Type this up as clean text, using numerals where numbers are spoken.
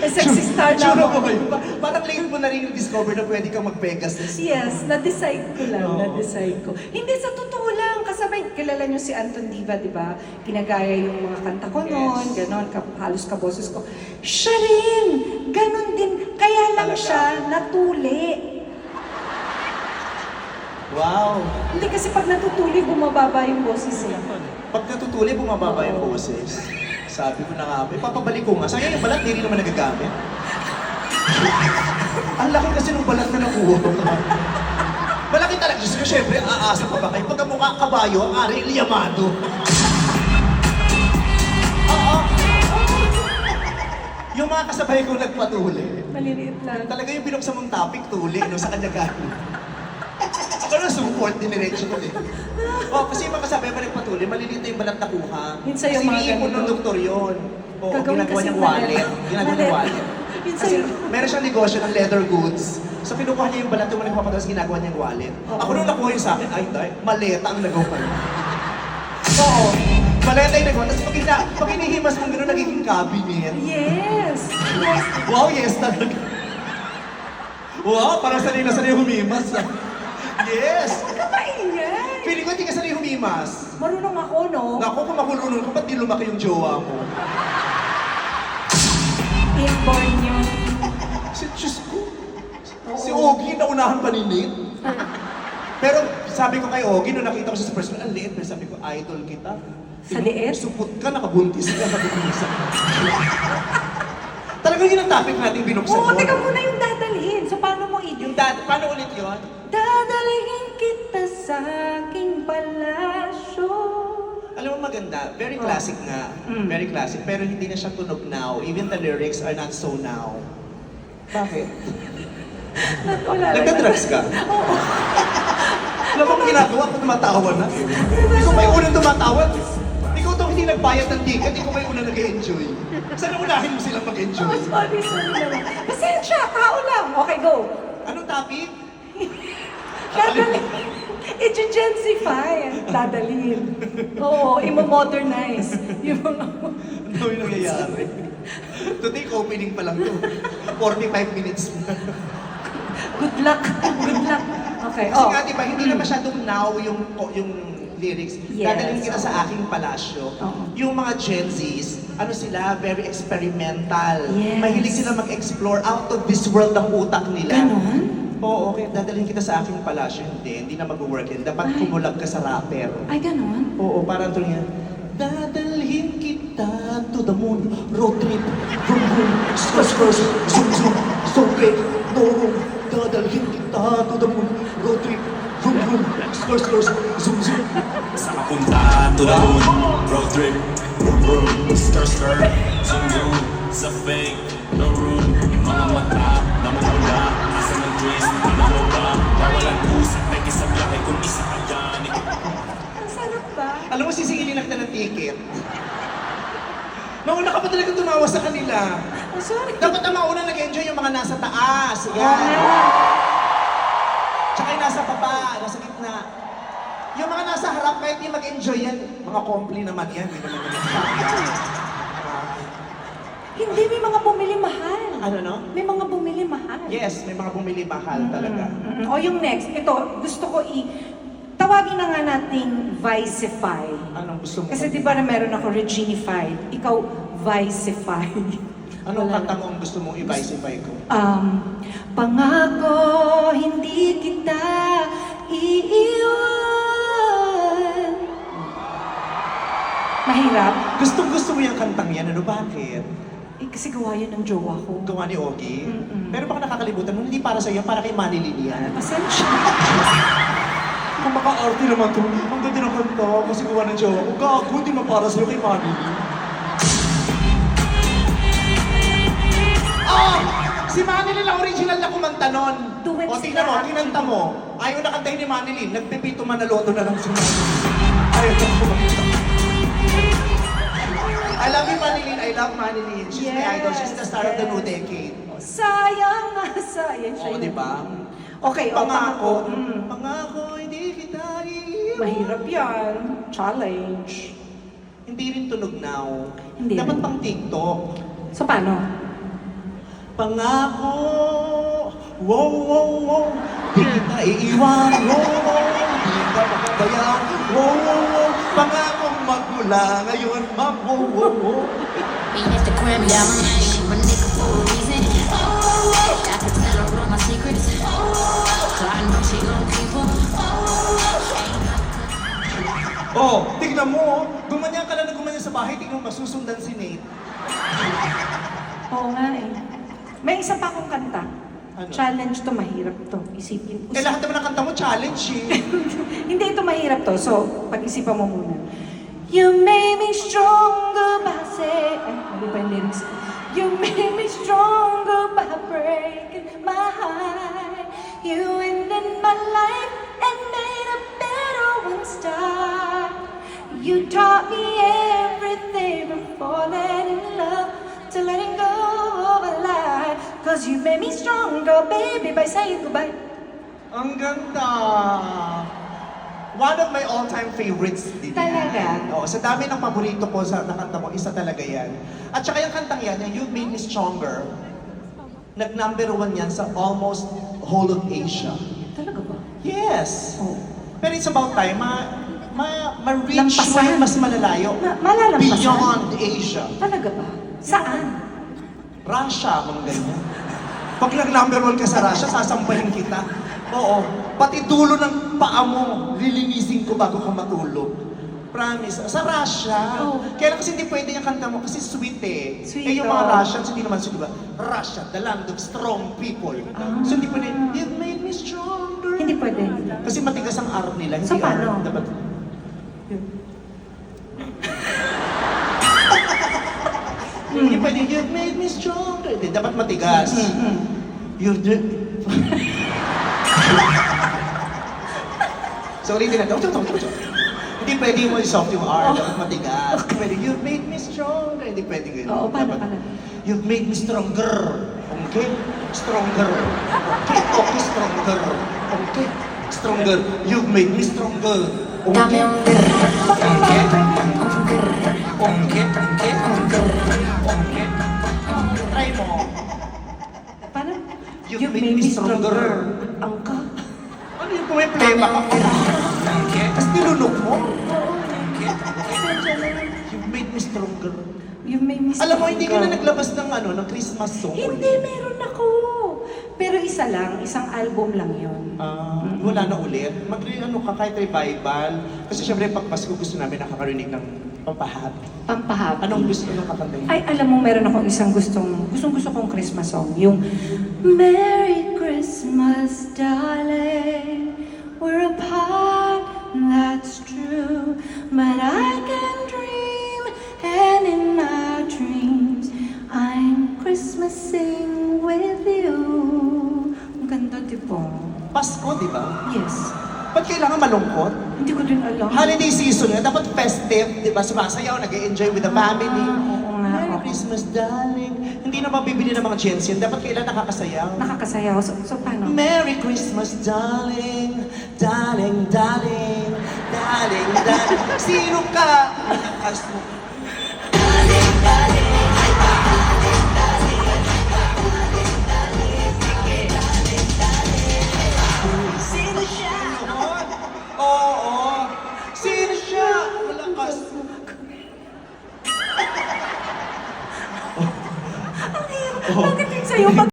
Sexy star na Sure ako. ba kayo? Parang late mo na rin yung discover na pwede kang mag-Pegasus. Yes, na-decide ko lang, Oo. na-decide ko. Hindi, sa totoo lang, kasabay, kilala niyo si Anton Diva, di ba? Pinagaya yung mga kanta ko noon, Yes. ganon, halos kaboses ko. Siya rin, ganon din, kaya lang Talaga? siya natuli. Wow! Hindi kasi pag natutuli, bumababa yung boses eh. Pag natutuli, bumababa yung boses. Sabi ko na nga, ipapabalik ko nga. Sayang yung balat, hindi rin naman nagagamit. Ang laki kasi ng balat na nakuha ko. Malaki talaga. Diyos ko, syempre, aasa pa ba kayo? Pag ang mukha kabayo, ang ari, liyamado. Oo. Yung mga kasabay ko nagpatuli. Maliliit lang. Talaga yung binuksan mong topic, tuli, no, sa kanya galing. Ako na support, diniretso ko eh. Oh, kasi yung mga kasabay ko nagpatuli, maliliit na yung balat na kuha. Yun sa'yo, Kasi mga iniipon ganito. ng doktor yun. Oo, Gagawin ginagawa kasing niyang wallet. wallet. Ginagawa niyang Wallet. wallet. Yun Kasi sa'yo. meron siyang negosyo ng leather goods. So kinukuha niya yung balat yung mga nagpapadalas, ginagawa niyang wallet. Oo. Ako nung nakuha yun sa akin, ay, maleta ang nagawa niya. Oo, maleta yung nagawa. Tapos pag inihimas mong gano'n, nagiging cabinet. Yes! Yes! Wow, yes talaga. Wow, parang sanay na sanay humimas. Yes! Kamaingay! Feeling ko hindi ka sanay humimas. Marunong ako, no? Naku, kung makulunod ka, ba't di lumaki yung jowa mo? Inborn yun. Diyos ko. Si Ogie, naunahan pa ni Nate. Pero sabi ko kay Ogie, nung nakita ko siya sa personal, ang liit. Pero sabi ko, idol kita. Sa liit? Supot ka, nakabuntis ka, nakabuntisan. Talagang yun ang topic natin binuksan Oo, mo. teka muna yung dadalhin. So, paano mo Yung dad, paano ulit yun? Dadalhin kita sa aking palasyo. Alam mo maganda, very classic nga. Very classic, pero hindi na siya tunog now. Even the lyrics are not so now. Bakit? Wala lang. Nagka-drugs ka? Oo. Alam mo ang ginagawa ko, tumatawa na. Ikaw pa yung unang tumatawa. Ikaw daw hindi nagbayad ng ticket, ikaw pa yung unang nag-enjoy. Sana unahin mo silang mag-enjoy. Oh, sorry naman. Pasensya, tao lang. Okay, go. Anong topic? Dadalhin. I-gensify. Dadalhin. Oo, imo-modernize. Yung mga... Ano yung nangyayari? Today, opening pa lang to. 45 minutes na. Good luck. Good luck. Okay, Kasi oh. nga, di ba, hindi na masyadong now yung lyrics. Yes. Dadalhin kita sa aking palasyo. Oo. Yung mga Gen Zs, ano sila, very experimental. Yes. Mahilig sila mag-explore out of this world ang utak nila. Ganon? Oo, okay. Dadalhin kita sa aking palasyo. Hindi na mag-work yan. Dapat Ay. kumulag ka sa rapper. Ay, ganon? Oo, parang ito nga. Dadalhin kita to the moon, road trip, vroom vroom, skr skr, zoom zoom, so great, no room. Dadalhin kita to the moon, road trip, vroom vroom, skr skr, zoom zoom. Sa kapunta to the moon, road trip, vroom vroom, skr skr, zoom zoom. Sa fake, no room, mga mata, namumula, asa ng twist, ano ba? Walang usap, may isang lahi kung isa ka yan. Ang sarap ba? Alam mo, sisingilin na kita ng ticket. Mauna ka pa talaga tumawa sa kanila. Ang sorry. Dapat ang mauna nag-enjoy yung mga nasa taas. Oo Yan. nga. Tsaka yung nasa baba, nasa gitna. Yung mga nasa harap, kahit di mag-enjoy yan, mga kompli naman yan. Hindi naman nag-enjoy. Hindi, may mga bumili mahal. Ano no? May mga bumili mahal. Yes, may mga bumili mahal talaga. O yung next, ito, gusto ko tawagin na nga nating Vicify. Anong gusto mo? Kasi di ba na meron ako Reginified, ikaw Vicify. Anong Wala kanta na. mo ang gusto mong i-vicify ko? Pangako, hindi kita iiwan. Mahirap? Gustong gusto mo yung kantang yan, ano bakit? Kasi gawa yun ng jowa ko. Gawa ni Ogie? Mm-mm. Pero baka nakakalimutan mo, hindi para sa'yo, para kay Manny Lin yan. Pasensya. Kung maka-arte naman to, ang ganda ng kanta, kasi gawa ng jowa ko, gago, hindi naman para sa'yo kay Manny Lin. Ah! Si Manny Lin ang original na kumanta nun. Duet O tingnan mo, sila. kinanta mo. Ayaw na kantahin ni Manny Lin, nagpipito manaloto na lang si Manny Lin. Ayaw na kumanta. I love you, Manny Lin. I love Manny Lin. She's my idol. She's the star of the new decade. Sayang nga, sayang siya. Oo, yun. di ba? Okay, o Pangako. pangako. Pangako, hindi kita iiwan. Mahirap yan. Challenge. Hindi rin tunog now. Hindi Dapat rin. pang TikTok. So, paano? Pangako, wow, wow, wow, di kita iiwan, wow, wow, di kita makabayaan, wow, wow, wow, pangakong magmula ngayon, ma'am, wow, wow, wow. Me at the Grammy, I'm a nigga for a reason. Oh, I can tell her all my secrets. Oh, I know she gon' keep them. Oh, tignan mo, oh. Gumanyan ka lang na gumanyan sa bahay, tignan mo, masusundan si Nate. Oo nga eh. May isa pa akong kanta. Ano? Challenge to, mahirap to. Isipin. Eh, lahat naman ng kanta mo, challenge eh. Hindi ito mahirap to. So, pag-isipan mo muna. You made me stronger by saying... Ay, mali pa yung lyrics. You made me stronger by breaking my heart. You ended my life and made a better one start. You taught me everything from falling in love to letting go of a lie. Cause you made me stronger, baby, by saying goodbye. Ang ganda! One of my all-time favorites din yan. Talaga? Oo, sa dami ng paborito ko sa nakanta mo, isa talaga yan. At saka yung kantang yan, yung You Made Me Stronger, nag-number 1 yan sa almost whole of Asia. Talaga ba? Yes! Oh. Pero it's about time, ma-reach mo Lampasan. yung mas malalayo. Malalampasan? Beyond Asia. Talaga ba? Saan? Russia, mga ganyan. Pag nag-number 1 ka sa Russia, sasampahin kita. Oo. Pati dulo ng paa mo, lilinisin ko bago ka matulog. Promise. Sa Russia. Oh. Kaya lang kasi hindi pwede yung kanta mo kasi sweet eh. Sweet, eh yung mga oh. Russians, hindi naman sweet, diba? Russia, the land of strong people. So hindi pwede, you've made me stronger. Hindi pwede. Kasi matigas ang R nila. Hindi So, paano? R. Dapat, hindi pwede, you've made me stronger. Hindi, dapat matigas. You've Sorry, din na. Hindi pwede mo i-soft yung R, dapat matigas. Hindi pwede, you've made me stronger. Hindi pwede ganyan. Oo, paano, Dapat, paano? You've made me stronger. Okay? Stronger. Okay, okay, stronger. Okay, stronger. You've made me stronger. Dame Okay? un grr, Okay? un grr. Okay? Okay? Okay? Try mo. Paano? You've made me stronger. Ang ka? Ano yung kung may playback ako? Okay? Tapos nilunok mo? Okay? You've made me stronger. You made me Alam mo, hindi ka na stronger. naglabas ng ano, ng Christmas song. Hindi, meron ako. Pero isa lang, isang album lang yun. Wala na ulit. Ano ka, kahit revival. Kasi syempre, pag Pasko gusto namin nakakarinig ng pampahabi. Pampahabi. Anong gusto nyo kakantay? Ay, alam mo, meron akong isang gusto kong Christmas song. Yung Merry Christmas, darling. We're apart, that's true. But I can dream, and in my dreams, I'm Christmasing with you. Ang ganda, di ba? Pasko, di ba? Yes. Ba't kailangan malungkot? Hindi ko din alam. Holiday season nga, dapat festive, di ba? Sumasayaw, nag-enjoy with the family. oo nga, Merry oo. Christmas, darling. Hindi na mabibili ng mga Gen Z. Dapat kailan nakakasayaw. Nakakasayaw. So paano? Merry Christmas, darling. Darling, darling. Darling, darling. Sino ka? Malakas mo. Sino siya? Oo. Sino siya? Malakas mo. Bakit yung sa'yo?